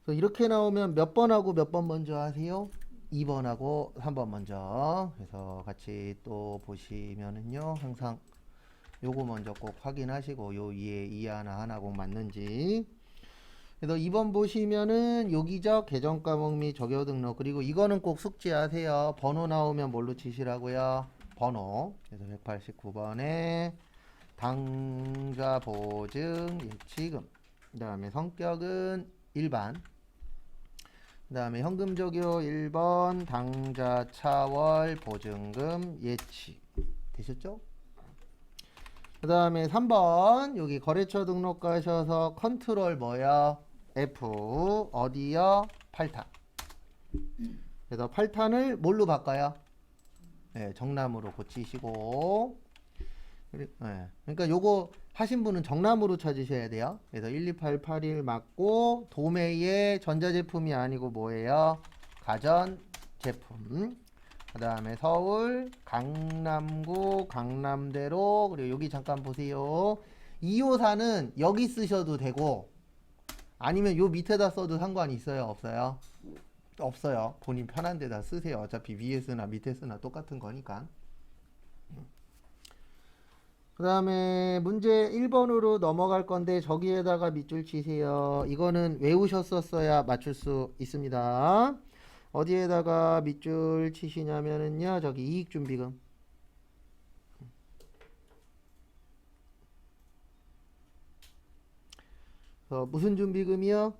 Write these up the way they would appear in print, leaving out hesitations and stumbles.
그래서 이렇게 나오면 몇 번하고 몇 번 먼저 하세요? 2번하고 3번 먼저. 그래서 같이 또 보시면은요. 항상 요거 먼저 꼭 확인하시고 요 위에 이 하나 꼭 맞는지. 그래서 2번 보시면은 요기적 계정 과목 및 적요 등록 그리고 이거는 꼭 숙지하세요. 번호 나오면 뭘로 치시라고요? 번호. 그래서 189번에 당좌 보증 예치금. 그다음에 성격은 일반. 그다음에 현금 적요 1번 당좌 차월 보증금 예치. 되셨죠? 그 다음에 3번 여기 거래처 등록 가셔서 컨트롤 뭐야? F 어디요? 8탄. 그래서 8탄을 뭘로 바꿔요? 네, 정남으로 고치시고 네, 그러니까 요거 하신 분은 정남으로 찾으셔야 돼요. 그래서 12881 맞고 도매의 전자제품이 아니고 뭐예요? 가전제품. 그 다음에 서울 강남구 강남대로 그리고 여기 잠깐 보세요. 2호사는 여기 쓰셔도 되고 아니면 요 밑에다 써도 상관이 있어요? 없어요? 없어요. 본인 편한 데다 쓰세요. 어차피 위에 쓰나 밑에 쓰나 똑같은 거니까. 그 다음에 문제 1번으로 넘어갈 건데 저기에다가 밑줄 치세요. 이거는 외우셨었어야 맞출 수 있습니다. 어디에다가 밑줄 치시냐면은요. 저기 이익준비금. 무슨 준비금이요?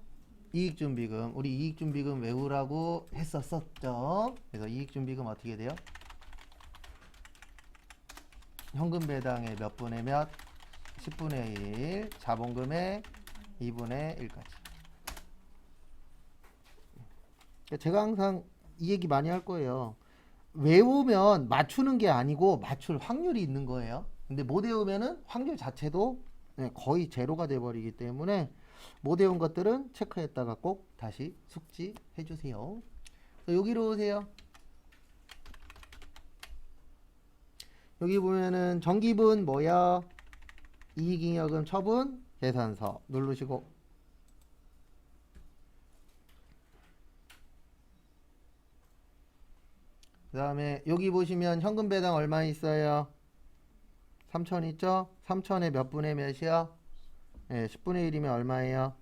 이익준비금. 우리 이익준비금 외우라고 했었었죠. 그래서 이익준비금 어떻게 돼요? 현금 배당의 몇 분의 몇? 10분의 1. 자본금의 2분의 1까지. 제가 항상 이 얘기 많이 할 거예요. 외우면 맞추는 게 아니고 맞출 확률이 있는 거예요. 근데 못 외우면은 확률 자체도 거의 제로가 돼버리기 때문에 못 외운 것들은 체크했다가 꼭 다시 숙지해 주세요. 여기로 오세요. 여기 보면은 정기분 뭐야? 이익잉여금 처분 계산서 누르시고 그 다음에 여기 보시면 현금 배당 얼마 있어요? 3천 있죠? 3천에 몇 분의 몇이요? 네, 10분의 1이면 얼마예요?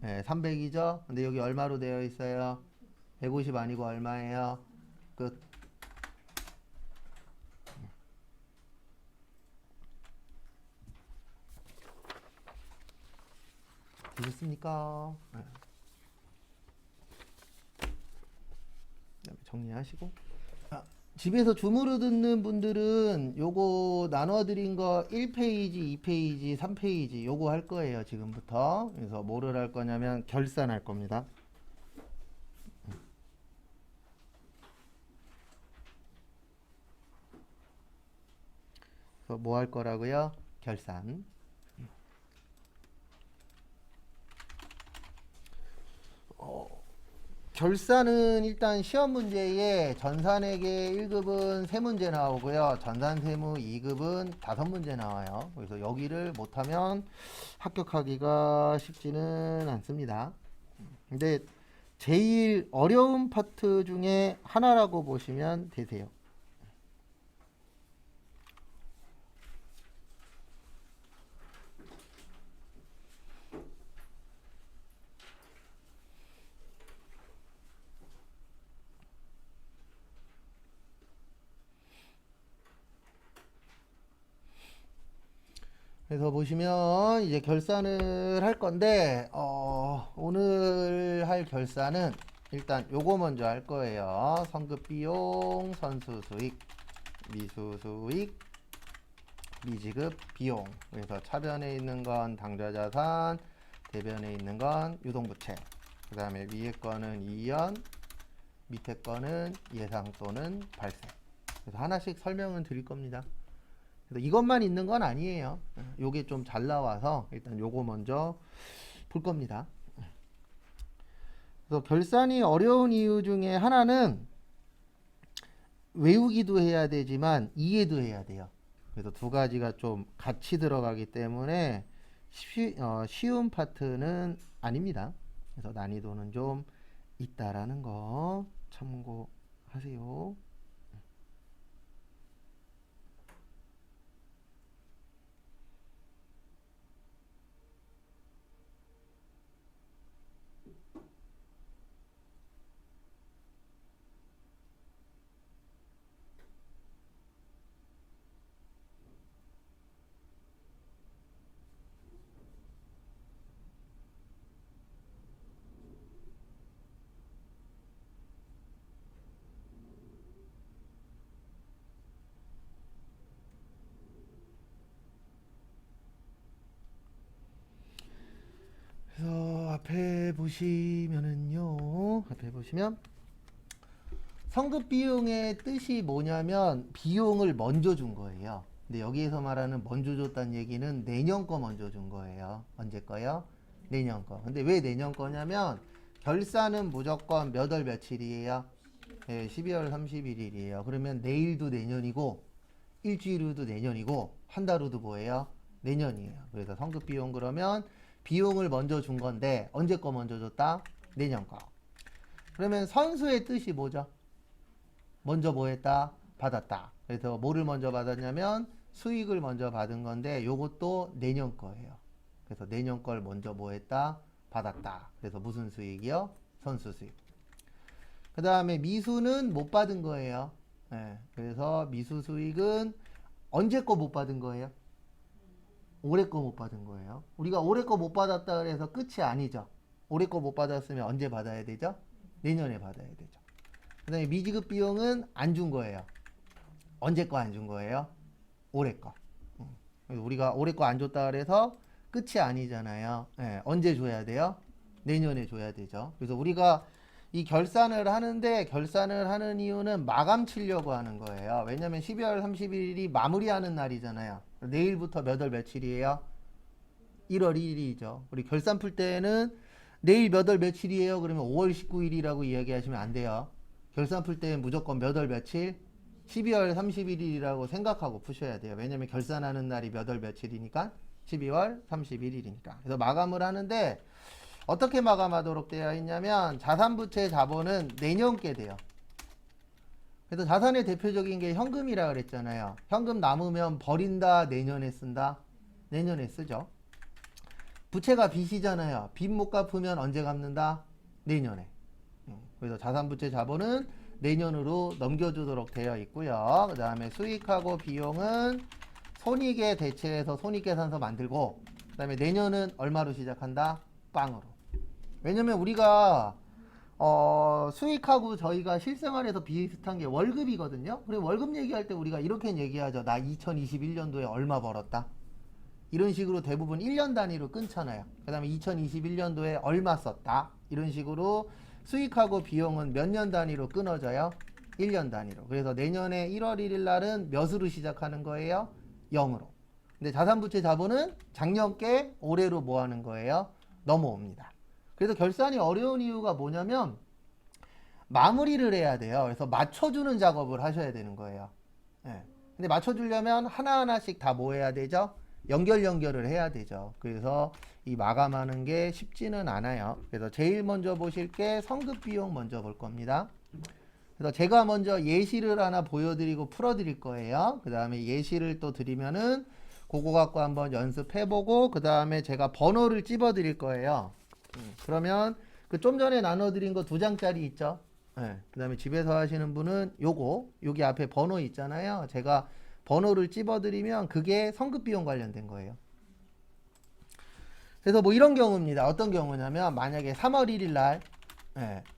네, 300이죠? 근데 여기 얼마로 되어 있어요? 150 아니고 얼마예요? 끝. 되셨습니까? 네. 정리하시고 집에서 줌으로 듣는 분들은 요거 나눠드린 거 1페이지, 2페이지, 3페이지 요거 할 거예요 지금부터. 그래서 뭐를 할 거냐면 결산할 겁니다. 그래서 뭐 할 거라고요? 결산. 결산은 일단 시험 문제에 전산회계 1급은 3문제 나오고요. 전산세무 2급은 5문제 나와요. 그래서 여기를 못하면 합격하기가 쉽지는 않습니다. 근데 제일 어려운 파트 중에 하나라고 보시면 되세요. 그래서 보시면 이제 결산을 할 건데 오늘 할 결산은 일단 요거 먼저 할 거예요. 선급 비용, 선수 수익, 미수 수익, 미지급 비용. 그래서 차변에 있는 건 당좌 자산, 대변에 있는 건 유동부채. 그 다음에 위에 거는 이연, 밑에 거는 예상 또는 발생. 그래서 하나씩 설명은 드릴 겁니다. 그래서 이것만 있는 건 아니에요. 요게 좀 잘 나와서 일단 요거 먼저 볼 겁니다. 그래서 결산이 어려운 이유 중에 하나는 외우기도 해야 되지만 이해도 해야 돼요. 그래서 두 가지가 좀 같이 들어가기 때문에 쉬운 파트는 아닙니다. 그래서 난이도는 좀 있다라는 거 참고하세요. 그래서 앞에 보시면은요. 앞에 보시면 성급 비용의 뜻이 뭐냐면 비용을 먼저 준 거예요. 근데 여기에서 말하는 먼저 줬다는 얘기는 내년 거 먼저 준 거예요. 언제 거요? 내년 거. 근데 왜 내년 거냐면 결산은 무조건 몇 월 며칠이에요? 네, 12월 31일이에요. 그러면 내일도 내년이고 일주일 후도 내년이고 한 달 후도 뭐예요? 내년이에요. 그래서 성급 비용 그러면 비용을 먼저 준 건데 언제 거 먼저 줬다? 내년 거. 그러면 선수의 뜻이 뭐죠? 먼저 뭐 했다? 받았다. 그래서 뭐를 먼저 받았냐면 수익을 먼저 받은 건데 요것도 내년 거예요. 그래서 내년 걸 먼저 뭐 했다? 받았다. 그래서 무슨 수익이요? 선수 수익. 그 다음에 미수는 못 받은 거예요. 네, 그래서 미수 수익은 언제 거 못 받은 거예요? 올해 거 못 받은 거예요. 우리가 올해 거 못 받았다 그래서 끝이 아니죠. 올해 거 못 받았으면 언제 받아야 되죠? 내년에 받아야 되죠. 그 다음에 미지급 비용은 안 준 거예요. 언제 거 안 준 거예요? 올해 거. 우리가 올해 거 안 줬다 그래서 끝이 아니잖아요. 네, 언제 줘야 돼요? 내년에 줘야 되죠. 그래서 우리가 이 결산을 하는데 결산을 하는 이유는 마감 치려고 하는 거예요. 왜냐면 12월 31일이 마무리하는 날이잖아요. 내일부터 몇 월 며칠이에요? 1월 1일이죠. 우리 결산 풀 때는 내일 몇 월 며칠이에요? 그러면 5월 19일이라고 이야기하시면 안 돼요. 결산 풀 때는 무조건 몇 월 며칠? 12월 31일이라고 생각하고 푸셔야 돼요. 왜냐면 결산하는 날이 몇 월 며칠이니까 12월 31일이니까. 그래서 마감을 하는데 어떻게 마감하도록 되어 있냐면 자산부채 자본은 내년께 돼요. 그래서 자산의 대표적인 게 현금이라 그랬잖아요. 현금 남으면 버린다, 내년에 쓴다? 내년에 쓰죠. 부채가 빚이잖아요. 빚 못 갚으면 언제 갚는다? 내년에. 그래서 자산부채 자본은 내년으로 넘겨주도록 되어 있고요. 그 다음에 수익하고 비용은 손익에 대체해서 손익계산서 만들고 그 다음에 내년은 얼마로 시작한다? 빵으로. 왜냐면 우리가 수익하고 저희가 실생활에서 비슷한 게 월급이거든요. 그리고 월급 얘기할 때 우리가 이렇게 얘기하죠. 나 2021년도에 얼마 벌었다. 이런 식으로 대부분 1년 단위로 끊잖아요. 그 다음에 2021년도에 얼마 썼다. 이런 식으로 수익하고 비용은 몇 년 단위로 끊어져요? 1년 단위로. 그래서 내년에 1월 1일 날은 몇으로 시작하는 거예요? 0으로. 근데 자산부채 자본은 작년께 올해로 뭐 하는 거예요? 넘어옵니다. 그래서 결산이 어려운 이유가 뭐냐면 마무리를 해야 돼요. 그래서 맞춰주는 작업을 하셔야 되는 거예요. 예. 근데 맞춰주려면 하나하나씩 다 뭐 해야 되죠? 연결을 해야 되죠. 그래서 이 마감하는 게 쉽지는 않아요. 그래서 제일 먼저 보실 게 성급 비용 먼저 볼 겁니다. 그래서 제가 먼저 예시를 하나 보여드리고 풀어드릴 거예요. 그 다음에 예시를 또 드리면은 그거 갖고 한번 연습해보고 그 다음에 제가 번호를 찝어드릴 거예요. 그러면 그 좀 전에 나눠드린 거 2장짜리 있죠? 네. 그 다음에 집에서 하시는 분은 여기 앞에 번호 있잖아요. 제가 번호를 찝어드리면 그게 성급비용 관련된 거예요. 그래서 뭐 이런 경우입니다. 어떤 경우냐면 만약에 3월 1일 날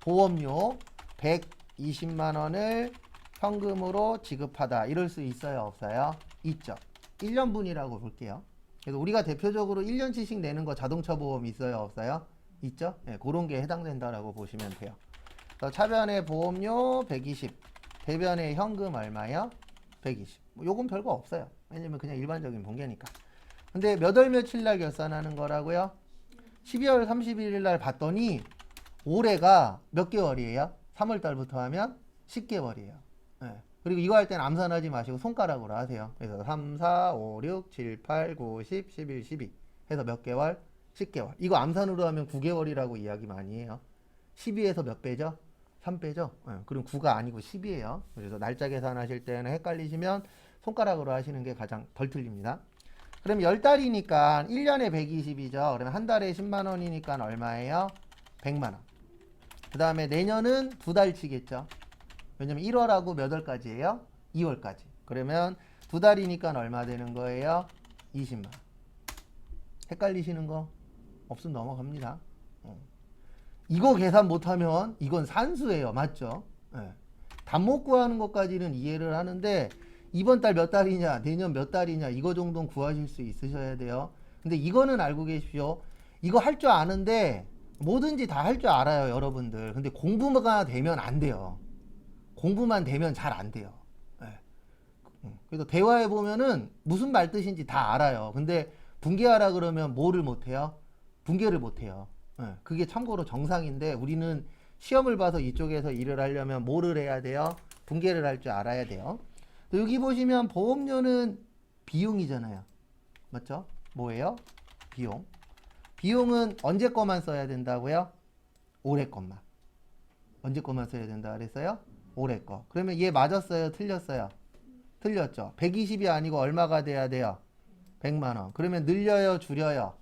보험료 120만 원을 현금으로 지급하다. 이럴 수 있어요? 없어요? 있죠. 1년분이라고 볼게요. 그래서 우리가 대표적으로 1년치씩 내는 거 자동차 보험 있어요? 없어요? 있죠? 네, 그런 게 해당된다라고 보시면 돼요. 차변의 보험료 120, 대변의 현금 얼마요? 120. 뭐 요건 별거 없어요. 왜냐면 그냥 일반적인 본계니까. 근데 몇 월 며칠 날 결산하는 거라고요? 12월 31일 날 봤더니 올해가 몇 개월이에요? 3월 달부터 하면 10개월이에요. 네. 그리고 이거 할 때는 암산하지 마시고 손가락으로 하세요. 그래서 3, 4, 5, 6, 7, 8, 9, 10, 11, 12 해서 몇 개월? 10개월. 이거 암산으로 하면 9개월이라고 이야기 많이 해요. 12에서 몇 배죠? 3배죠? 그럼 9가 아니고 10이에요. 그래서 날짜 계산하실 때는 헷갈리시면 손가락으로 하시는 게 가장 덜 틀립니다. 그럼 10달이니까 1년에 120이죠. 그러면 한 달에 10만 원이니까 얼마예요? 100만 원. 그 다음에 내년은 두 달치겠죠. 왜냐면 1월하고 몇 월까지예요? 2월까지. 그러면 두 달이니까 얼마 되는 거예요? 20만 원. 헷갈리시는 거 없으면 넘어갑니다. 이거 계산 못하면 이건 산수예요. 맞죠? 네. 답못 구하는 것까지는 이해를 하는데 이번 달 몇 달이냐, 내년 몇 달이냐 이거 정도는 구하실 수 있으셔야 돼요. 근데 이거는 알고 계십시오. 이거 할 줄 아는데 뭐든지 다 할 줄 알아요, 여러분들. 근데 공부가 되면 안 돼요. 공부만 되면 잘 안 돼요. 네. 그래서 대화해 보면은 무슨 말 뜻인지 다 알아요. 근데 분개하라 그러면 뭐를 못 해요? 분개를 못 해요. 네. 그게 참고로 정상인데 우리는 시험을 봐서 이쪽에서 일을 하려면 뭐를 해야 돼요? 분개를 할 줄 알아야 돼요. 여기 보시면 보험료는 비용이잖아요. 맞죠? 뭐예요? 비용. 비용은 언제 거만 써야 된다고요? 올해 것만. 언제 거만 써야 된다 그랬어요? 올해 거. 그러면 얘 맞았어요? 틀렸어요? 틀렸죠. 120이 아니고 얼마가 돼야 돼요? 100만 원. 그러면 늘려요? 줄여요?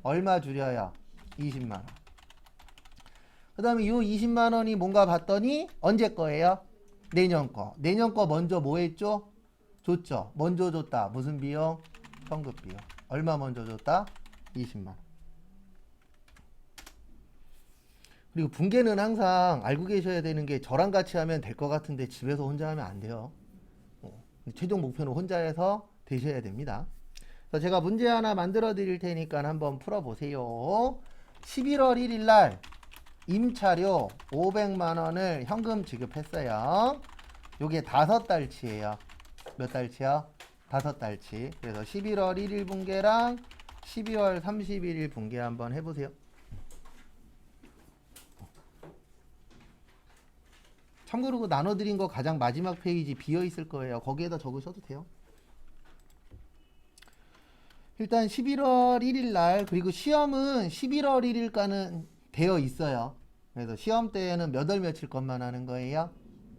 얼마 줄여요? 20만 원. 그 다음에 이 20만 원이 뭔가 봤더니 언제 거예요? 내년 거. 내년 거 먼저 뭐 했죠? 줬죠. 먼저 줬다. 무슨 비용? 성급 비용. 얼마 먼저 줬다? 20만 원. 그리고 분개는 항상 알고 계셔야 되는 게 저랑 같이 하면 될 것 같은데 집에서 혼자 하면 안 돼요. 최종 목표는 혼자 해서 되셔야 됩니다. 그래서 제가 문제 하나 만들어 드릴 테니까 한번 풀어보세요. 11월 1일 날 임차료 500만 원을 현금 지급했어요. 요게 5달치예요. 몇 달치요? 5달치. 그래서 11월 1일 분개랑 12월 31일 분개 한번 해보세요. 참고로 그 나눠드린 거 가장 마지막 페이지 비어있을 거예요. 거기에다 적으셔도 돼요. 일단 11월 1일 날, 그리고 시험은 11월 1일까는 되어 있어요. 그래서 시험 때에는 몇 월 며칠 것만 하는 거예요?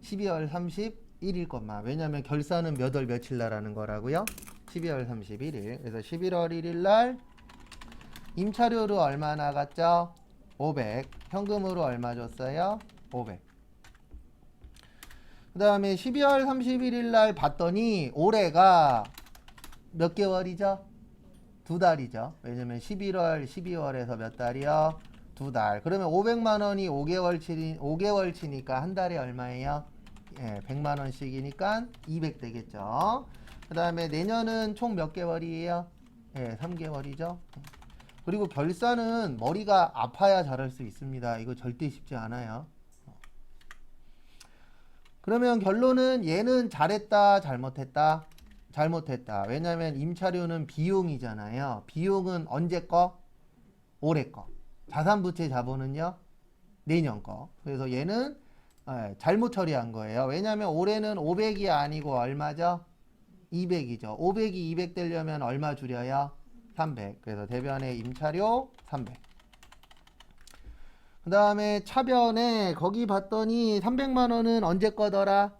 12월 31일 것만. 왜냐면 결산은 몇 월 며칠 날 하는 거라고요? 12월 31일. 그래서 11월 1일 날 임차료로 얼마 나갔죠? 500. 현금으로 얼마 줬어요? 500. 그 다음에 12월 31일 날 봤더니 올해가 몇 개월이죠? 두 달이죠. 왜냐면 11월, 12월에서 몇 달이요? 두 달. 그러면 500만 원이 5개월치니까 한 달에 얼마예요? 예, 100만 원씩이니까 200 되겠죠. 그 다음에 내년은 총 몇 개월이에요? 예, 3개월이죠. 그리고 결산은 머리가 아파야 잘할 수 있습니다. 이거 절대 쉽지 않아요. 그러면 결론은 얘는 잘했다, 잘못했다? 잘못했다. 왜냐면 임차료는 비용이잖아요. 비용은 언제 거? 올해 거. 자산부채 자본은요? 내년 거. 그래서 얘는 잘못 처리한 거예요. 왜냐면 올해는 500이 아니고 얼마죠? 200이죠. 500이 200 되려면 얼마 줄여요? 300. 그래서 대변에 임차료 300. 그 다음에 차변에 거기 봤더니 300만 원은 언제 거더라?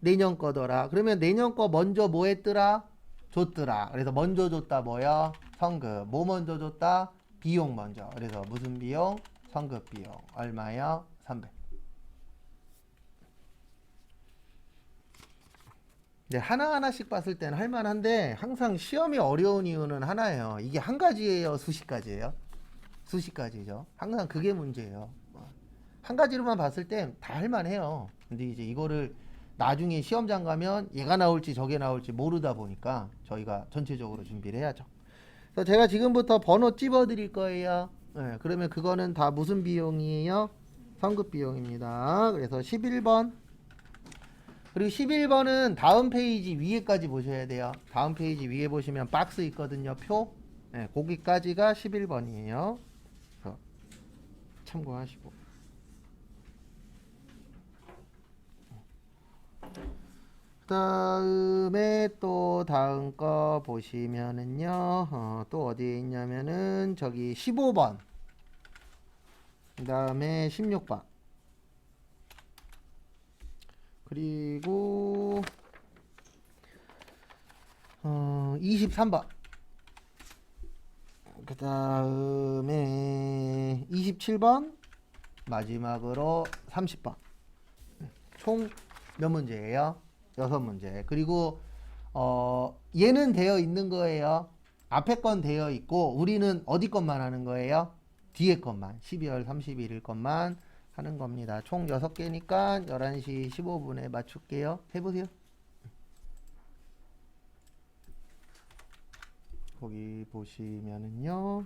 내년 거더라. 그러면 내년 거 먼저 뭐 했더라? 줬더라. 그래서 먼저 줬다 뭐요? 성급. 뭐 먼저 줬다? 비용 먼저. 그래서 무슨 비용? 성급 비용. 얼마요? 300. 이제 하나하나씩 봤을 때는 할만한데 항상 시험이 어려운 이유는 하나예요. 이게 한 가지예요? 수십 가지예요? 수십 가지죠. 항상 그게 문제예요. 한 가지로만 봤을 땐 다 할만해요. 근데 이제 이거를 나중에 시험장 가면 얘가 나올지 저게 나올지 모르다 보니까 저희가 전체적으로 준비를 해야죠. 그래서 제가 지금부터 번호 찝어 드릴 거예요. 네, 그러면 그거는 다 무슨 비용이에요? 성급 비용입니다. 그래서 11번. 그리고 11번은 다음 페이지 위에까지 보셔야 돼요. 다음 페이지 위에 보시면 박스 있거든요. 표. 네, 거기까지가 11번이에요. 참고하시고. 그다음에 또 다음 거 보시면은요. 또 어디에 있냐면은 저기 15번. 그다음에 16번. 그리고 23번. 그다음에 27번. 마지막으로 30번. 총 몇 문제예요? 6문제. 그리고 얘는 되어 있는 거예요. 앞에 건 되어 있고 우리는 어디 것만 하는 거예요? 뒤에 것만. 12월 31일 것만 하는 겁니다. 총 6개니까 11시 15분에 맞출게요. 해보세요. 거기 보시면은요.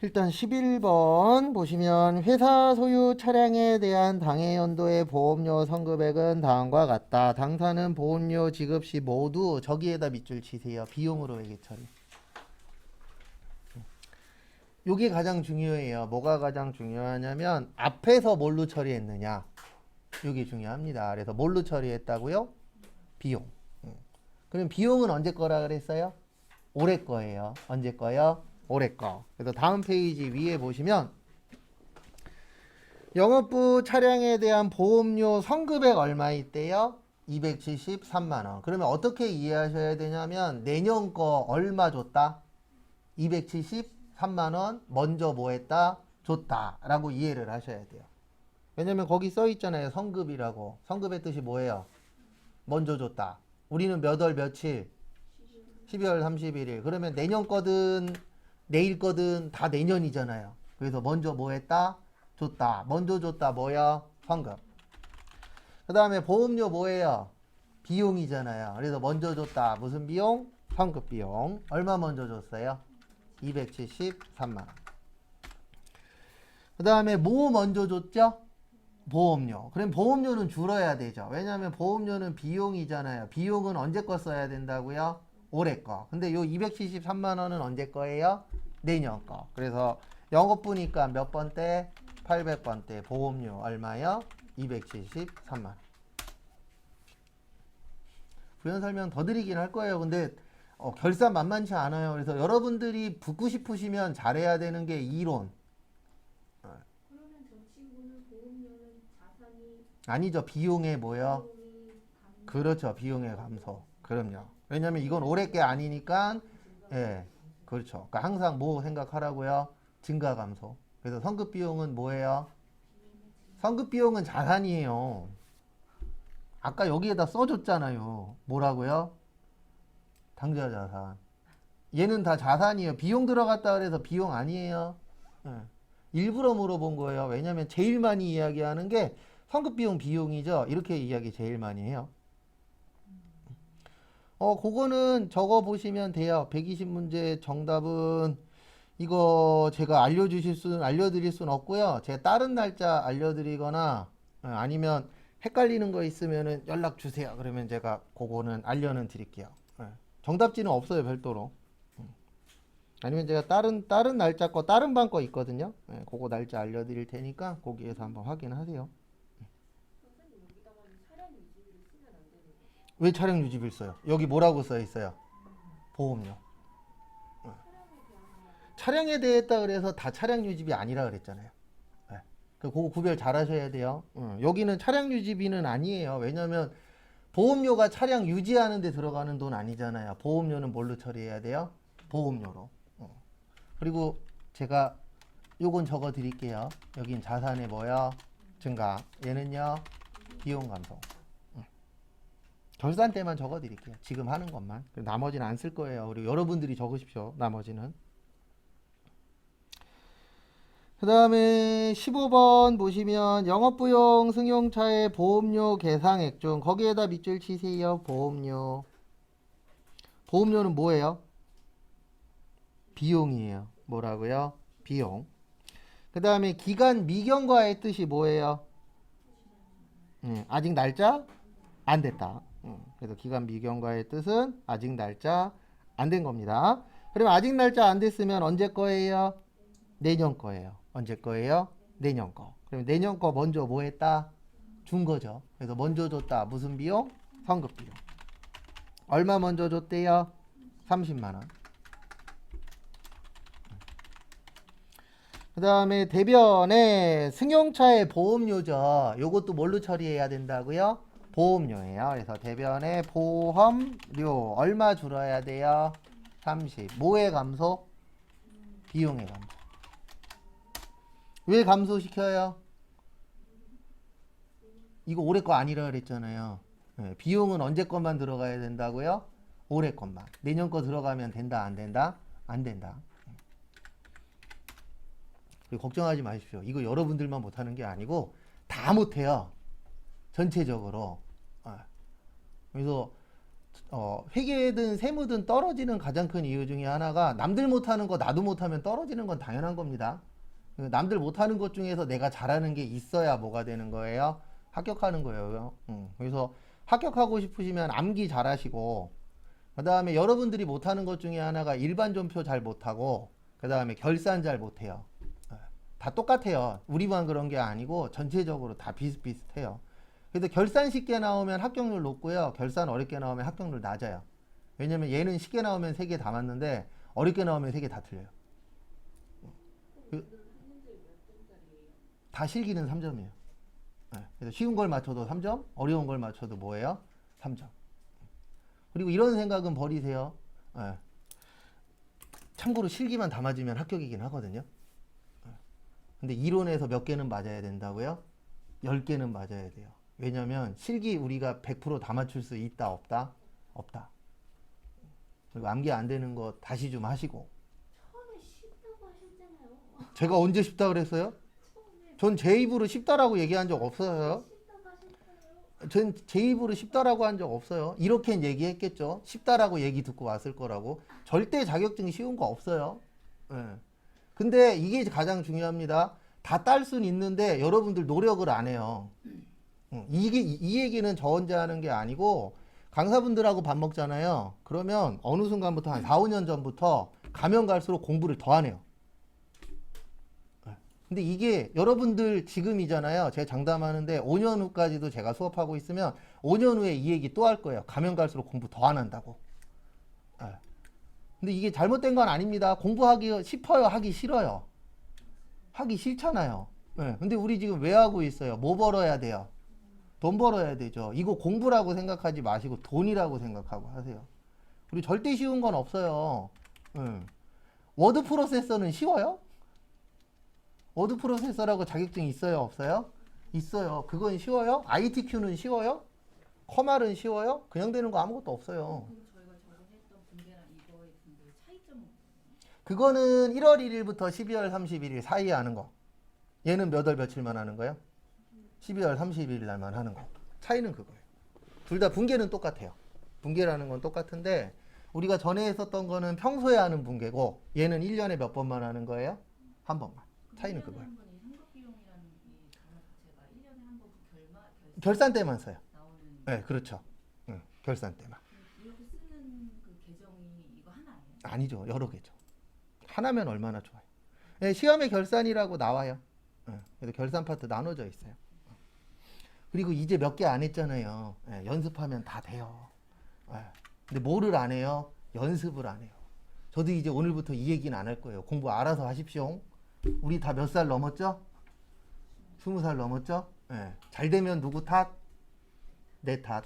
일단 11번 보시면 회사 소유 차량에 대한 당해연도의 보험료 선금액은 다음과 같다. 당사는 보험료 지급 시 모두 저기에다 밑줄 치세요. 비용으로 회계 처리. 요게 가장 중요해요. 뭐가 가장 중요하냐면 앞에서 뭘로 처리했느냐. 요게 중요합니다. 그래서 뭘로 처리했다고요? 비용. 그럼 비용은 언제 거라 그랬어요? 올해 거예요. 언제 거요? 올해 거. 그래서 다음 페이지 위에 보시면 영업부 차량에 대한 보험료 선급액 얼마 있대요? 273만 원. 그러면 어떻게 이해하셔야 되냐면 내년 거 얼마 줬다? 273만 원 먼저 뭐 했다? 줬다 라고 이해를 하셔야 돼요. 왜냐면 거기 써 있잖아요. 선급이라고. 선급의 뜻이 뭐예요? 먼저 줬다. 우리는 몇 월 며칠? 12월 31일. 그러면 내년 거든 내일 거든 다 내년이잖아요. 그래서 먼저 뭐 했다? 줬다. 먼저 줬다 뭐야? 선급. 그 다음에 보험료 뭐예요? 비용이잖아요. 그래서 먼저 줬다. 무슨 비용? 선급 비용. 얼마 먼저 줬어요? 273만 원. 그 다음에 뭐 먼저 줬죠? 보험료. 그럼 보험료는 줄어야 되죠. 왜냐하면 보험료는 비용이잖아요. 비용은 언제 거 써야 된다고요? 올해 거. 근데 요 273만 원은 언제 거예요? 내년 거. 그래서 영업부니까 몇 번대? 800번대. 보험료 얼마요? 273만 원. 부연 설명 더 드리긴 할 거예요. 근데 결산 만만치 않아요. 그래서 여러분들이 붙고 싶으시면 잘해야 되는 게 이론. 그러면 저 친구는 보험료는 자산이 아니죠. 비용의 뭐요? 비용이 감소. 그렇죠. 비용의 감소. 그럼요. 왜냐면 이건 올해 게 아니니까 예. 그렇죠. 그러니까 항상 뭐 생각하라고요? 증가 감소. 그래서 선급 비용은 뭐예요? 선급 비용은 자산이에요. 아까 여기에다 써줬잖아요. 뭐라고요? 당좌 자산. 얘는 다 자산이에요. 비용 들어갔다 그래서 비용 아니에요. 예. 일부러 물어본 거예요. 왜냐면 제일 많이 이야기하는 게 선급 비용 비용이죠. 이렇게 이야기 제일 많이 해요. 그거는 적어 보시면 돼요. 120문제 정답은 이거 제가 알려드릴 수는 없고요. 제가 다른 날짜 알려드리거나 아니면 헷갈리는 거 있으면은 연락 주세요. 그러면 제가 그거는 알려는 드릴게요. 정답지는 없어요, 별도로. 아니면 제가 다른 날짜 거, 다른 반 거 있거든요. 그거 날짜 알려드릴 테니까 거기에서 한번 확인하세요. 선생님 여기다가는 차량 유지비를 쓰면 안 되는 거예요? 왜 차량 유지비를 써요? 여기 뭐라고 써 있어요? 보험료. 차량에 대한 차량에 대했다 그래서 다 차량 유지비 아니라 그랬잖아요. 그거 구별 잘 하셔야 돼요. 여기는 차량 유지비는 아니에요. 왜냐면 보험료가 차량 유지하는 데 들어가는 돈 아니잖아요. 보험료는 뭘로 처리해야 돼요? 보험료로. 그리고 제가 요건 적어 드릴게요. 여긴 자산의 뭐요? 증가. 얘는요? 비용 감소. 결산 때만 적어 드릴게요. 지금 하는 것만. 나머지는 안 쓸 거예요. 우리 여러분들이 적으십시오. 나머지는. 그 다음에 15번 보시면 영업부용 승용차의 보험료 계상액 중 거기에다 밑줄 치세요. 보험료. 보험료는 뭐예요? 비용이에요. 뭐라고요? 비용. 그 다음에 기간 미경과의 뜻이 뭐예요? 아직 날짜 안 됐다. 그래서 기간 미경과의 뜻은 아직 날짜 안 된 겁니다. 그러면 아직 날짜 안 됐으면 언제 거예요? 내년 거예요. 언제 거예요? 내년 거. 그러면 내년 거 먼저 뭐 했다? 준 거죠. 그래서 먼저 줬다. 무슨 비용? 성급 비용. 얼마 먼저 줬대요? 30만 원. 그 다음에 대변에 승용차의 보험료죠. 요것도 뭘로 처리해야 된다고요? 보험료예요. 그래서 대변에 보험료 얼마 줄어야 돼요? 30. 뭐의 감소? 비용의 감소. 왜 감소시켜요? 이거 올해 거 아니라 그랬잖아요. 네, 비용은 언제 것만 들어가야 된다고요? 올해 것만. 내년 거 들어가면 된다, 안 된다? 안 된다. 그리고 걱정하지 마십시오. 이거 여러분들만 못하는 게 아니고 다 못해요. 전체적으로. 그래서 회계든 세무든 떨어지는 가장 큰 이유 중에 하나가 남들 못하는 거 나도 못하면 떨어지는 건 당연한 겁니다. 남들 못하는 것 중에서 내가 잘하는 게 있어야 뭐가 되는 거예요? 합격하는 거예요. 그래서 합격하고 싶으시면 암기 잘하시고, 그 다음에 여러분들이 못하는 것 중에 하나가 일반 전표 잘 못하고, 그 다음에 결산 잘 못해요. 다 똑같아요. 우리만 그런 게 아니고 전체적으로 다 비슷비슷해요. 그래서 결산 쉽게 나오면 합격률 높고요. 결산 어렵게 나오면 합격률 낮아요. 왜냐면 얘는 쉽게 나오면 3개 다 맞는데 어렵게 나오면 3개 다 틀려요. 다 실기는 3점이에요. 그래서 쉬운 걸 맞춰도 3점, 어려운 걸 맞춰도 뭐예요? 3점. 그리고 이런 생각은 버리세요. 참고로 실기만 다 맞으면 합격이긴 하거든요. 근데 이론에서 몇 개는 맞아야 된다고요? 10개는 맞아야 돼요. 왜냐면 실기 우리가 100% 다 맞출 수 있다 없다? 없다. 그리고 암기 안 되는 거 다시 좀 하시고. 처음에 쉽다고 하셨잖아요. 제가 언제 쉽다 그랬어요? 처음에 전 제 입으로 쉽다라고 얘기한 적 없어요. 쉽다고 하셨잖아요. 전 제 입으로 쉽다라고 한 적 없어요. 이렇게 얘기했겠죠. 쉽다라고 얘기 듣고 왔을 거라고. 절대 자격증 쉬운 거 없어요. 예. 근데 이게 가장 중요합니다. 다 딸 수는 있는데 여러분들 노력을 안 해요. 이 얘기는 저 혼자 하는 게 아니고 강사분들하고 밥 먹잖아요. 그러면 어느 순간부터 한 4, 5년 전부터 가면 갈수록 공부를 더 하네요. 근데 이게 여러분들 지금이잖아요. 제가 장담하는데 5년 후까지도 제가 수업하고 있으면 5년 후에 이 얘기 또 할 거예요. 가면 갈수록 공부 더 안 한다고. 근데 이게 잘못된 건 아닙니다. 공부하기 싶어요? 하기 싫어요? 하기 싫잖아요. 근데 우리 지금 왜 하고 있어요? 뭐 벌어야 돼요? 돈 벌어야 되죠. 이거 공부라고 생각하지 마시고 돈이라고 생각하고 하세요. 그리고 절대 쉬운 건 없어요. 워드 프로세서는 쉬워요? 워드 프로세서라고 자격증 있어요? 없어요? 있어요. 그건 쉬워요? ITQ는 쉬워요? 커말은 쉬워요? 그냥 되는 거 아무것도 없어요. 그럼 저희가 저번에 했던 분계랑 이거의 분계 차이점은 뭐예요? 그거는 1월 1일부터 12월 31일 사이에 하는 거. 얘는 몇 월 며칠만 하는 거예요? 12월 31일 날만 하는 거. 차이는 그거예요. 둘 다 분계는 똑같아요. 분계라는 건 똑같은데 우리가 전에 했었던 거는 평소에 하는 분계고 얘는 1년에 몇 번만 하는 거예요? 한 번만. 차이는 그거예요. 한 번이 현금 비용이라는 이 단어 자체가 1년에 한 번 결산 때만 써요. 나오는 네, 그렇죠. 결산 때만. 이렇게 쓰는 그 계정이 이거 하나예요? 아니죠. 여러 개죠. 하나면 얼마나 좋아요. 네, 시험에 결산이라고 나와요. 그래서 결산 파트 나눠져 있어요. 그리고 이제 몇 개 안 했잖아요. 연습하면 다 돼요. 근데 뭐를 안 해요? 연습을 안 해요. 저도 이제 오늘부터 이 얘기는 안 할 거예요. 공부 알아서 하십시오. 우리 다 몇 살 넘었죠? 20살 넘었죠? 잘 되면 누구 탓? 내 탓.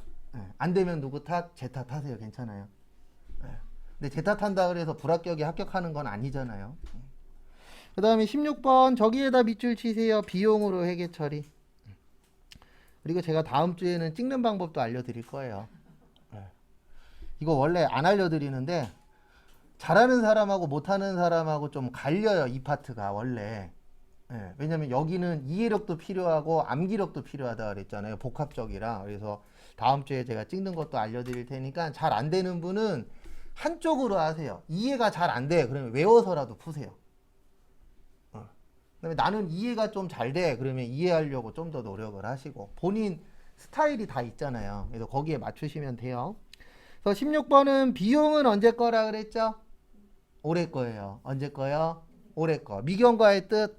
안 되면 누구 탓? 제 탓 하세요. 괜찮아요. 근데 제 탓한다 그래서 불합격에 합격하는 건 아니잖아요. 그 다음에 16번 저기에다 밑줄 치세요. 비용으로 회계 처리. 그리고 제가 다음 주에는 찍는 방법도 알려드릴 거예요. 이거 원래 안 알려드리는데 잘하는 사람하고 못하는 사람하고 좀 갈려요. 이 파트가 원래. 왜냐면 여기는 이해력도 필요하고 암기력도 필요하다 그랬잖아요. 복합적이라. 그래서 다음 주에 제가 찍는 것도 알려드릴 테니까 잘 안 되는 분은 한쪽으로 하세요. 이해가 잘 안 돼. 그러면 외워서라도 푸세요. 그다음에 나는 이해가 좀 잘 돼. 그러면 이해하려고 좀 더 노력을 하시고 본인 스타일이 다 있잖아요. 그래서 거기에 맞추시면 돼요. 그래서 16번은 비용은 언제 거라 그랬죠? 올해 거예요. 언제 거요? 올해 거. 미경과의 뜻?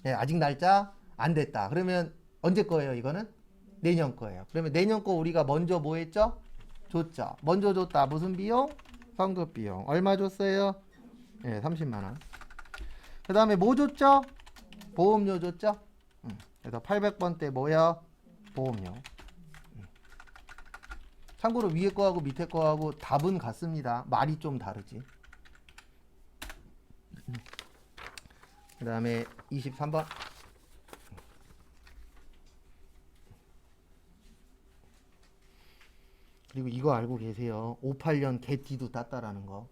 아직 날짜 안 됐다. 그러면 언제 거예요, 이거는? 내년 거예요. 그러면 내년 거 우리가 먼저 뭐 했죠? 줬죠. 먼저 줬다. 무슨 비용? 성급 비용. 얼마 줬어요? 예, 30만 원. 그 다음에 뭐 줬죠? 보험료 줬죠? 그래서 800번 때 뭐야? 보험료. 참고로 위에 거하고 밑에 거하고 답은 같습니다. 말이 좀 다르지. 그 다음에 23번. 그리고 이거 알고 계세요. 58년 개띠도 땄다라는 거.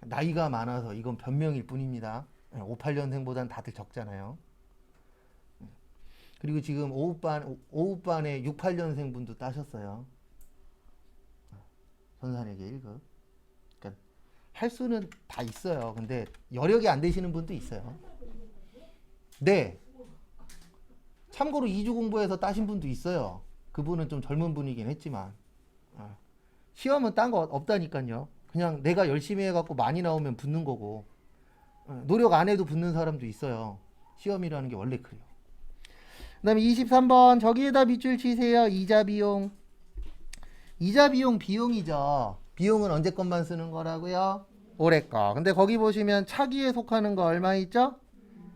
나이가 많아서 이건 변명일 뿐입니다. 58년생보단 다들 적잖아요. 그리고 지금 오후반에 68년생 분도 따셨어요. 선산에게 1급. 그러니까 할 수는 다 있어요. 근데 여력이 안 되시는 분도 있어요. 네. 참고로 2주 공부해서 따신 분도 있어요. 그분은 좀 젊은 분이긴 했지만. 시험은 딴 거 없다니까요. 그냥 내가 열심히 해갖고 많이 나오면 붙는 거고. 노력 안 해도 붙는 사람도 있어요. 시험이라는 게 원래 그래요. 그 다음에 23번 저기에다 밑줄 치세요. 이자 비용. 이자 비용 비용이죠. 비용은 언제 것만 쓰는 거라고요? 올해 거. 근데 거기 보시면 차기에 속하는 거 얼마 있죠?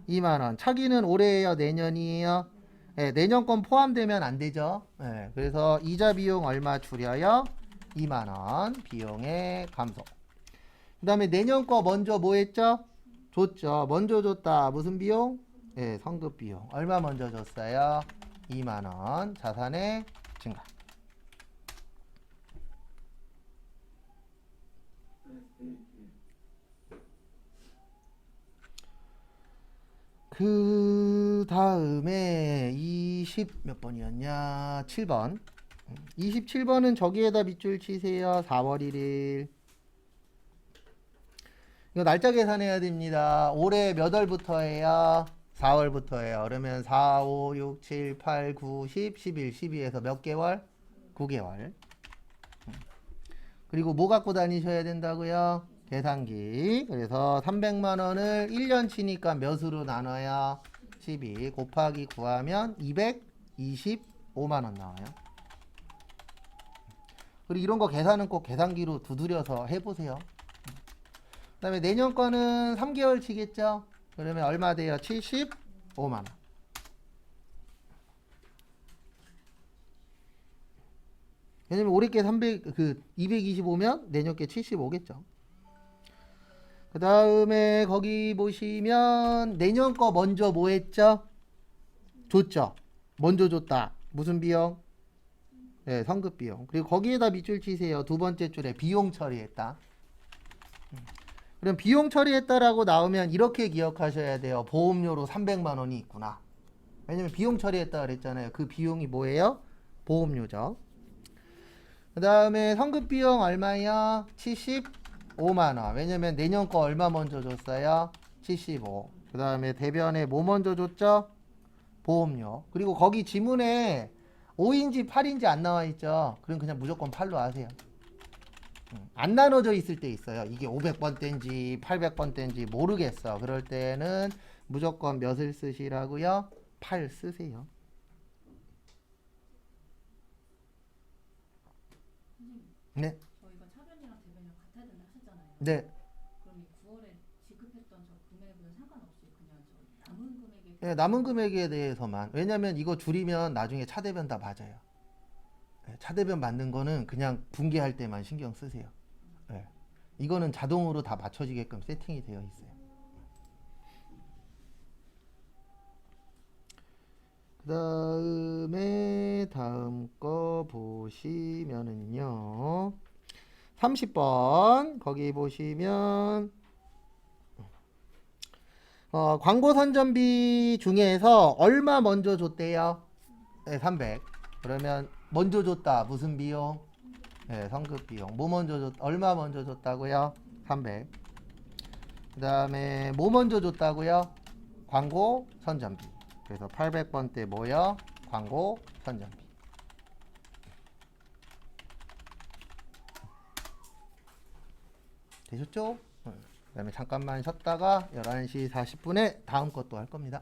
2만 원. 차기는 올해예요? 내년이에요? 네, 내년 건 포함되면 안 되죠. 네, 그래서 이자 비용 얼마 줄여요? 2만 원. 비용의 감소. 그 다음에 내년 거 먼저 뭐 했죠? 줬죠. 먼저 줬다. 무슨 비용? 네, 성급 비용. 얼마 먼저 줬어요? 2만 원. 자산의 증가. 그 다음에 20 몇 번이었냐? 7번. 27번은 저기에다 밑줄 치세요. 4월 1일. 이거 날짜 계산해야 됩니다. 올해 몇 월부터예요? 4월부터예요. 그러면 4, 5, 6, 7, 8, 9, 10, 11, 12에서 몇 개월? 9개월. 그리고 뭐 갖고 다니셔야 된다고요? 계산기. 그래서 300만 원을 1년 치니까 몇으로 나눠야 12 곱하기 9하면 225만 원 나와요. 그리고 이런 거 계산은 꼭 계산기로 두드려서 해보세요. 그 다음에 내년 거는 3개월 치겠죠? 그러면 얼마 돼요? 75만 원. 왜냐면 올해 게 225면 내년 게 75겠죠. 그 다음에 거기 보시면 내년 거 먼저 뭐 했죠? 줬죠. 먼저 줬다. 무슨 비용? 네, 성급 비용. 그리고 거기에다 밑줄 치세요. 두 번째 줄에 비용 처리했다. 그럼 비용 처리했다라고 나오면 이렇게 기억하셔야 돼요. 보험료로 300만 원이 있구나. 왜냐면 비용 처리했다 그랬잖아요. 그 비용이 뭐예요? 보험료죠. 그 다음에 성급 비용 얼마야? 75만 원. 왜냐면 내년 거 얼마 먼저 줬어요? 75. 그 다음에 대변에 뭐 먼저 줬죠? 보험료. 그리고 거기 지문에 5인지 8인지 안 나와 있죠? 그럼 그냥 무조건 8로 하세요. 안 나눠져 있을 때 있어요. 이게 500번대인지 800번대인지 모르겠어. 그럴 때는 무조건 몇을 쓰시라고요? 8 쓰세요. 네. 저희가 차변이랑 대변이랑 같아야 된다 하셨잖아요. 네. 그럼 이 9월에 지급했던 저 금액은 상관없이 그냥 저 남은 금액에 네, 남은 금액에 대해서만. 왜냐면 이거 줄이면 나중에 차대변 다 맞아요. 네, 차대변 맞는 거는 그냥 분개할 때만 신경 쓰세요. 네. 이거는 자동으로 다 맞춰지게끔 세팅이 되어 있어요. 그 다음에 다음 거 보시면은요. 30번 거기 보시면 광고 선전비 중에서 얼마 먼저 줬대요? 네, 300. 그러면 먼저 줬다. 무슨 비용? 네, 성급 비용. 뭐 먼저 줬? 얼마 먼저 줬다고요? 300. 그 다음에 뭐 먼저 줬다고요? 광고 선전비. 그래서 800번 때 뭐요? 광고 선전비. 되셨죠? 그 다음에 잠깐만 쉬었다가 11시 40분에 다음 것도 할 겁니다.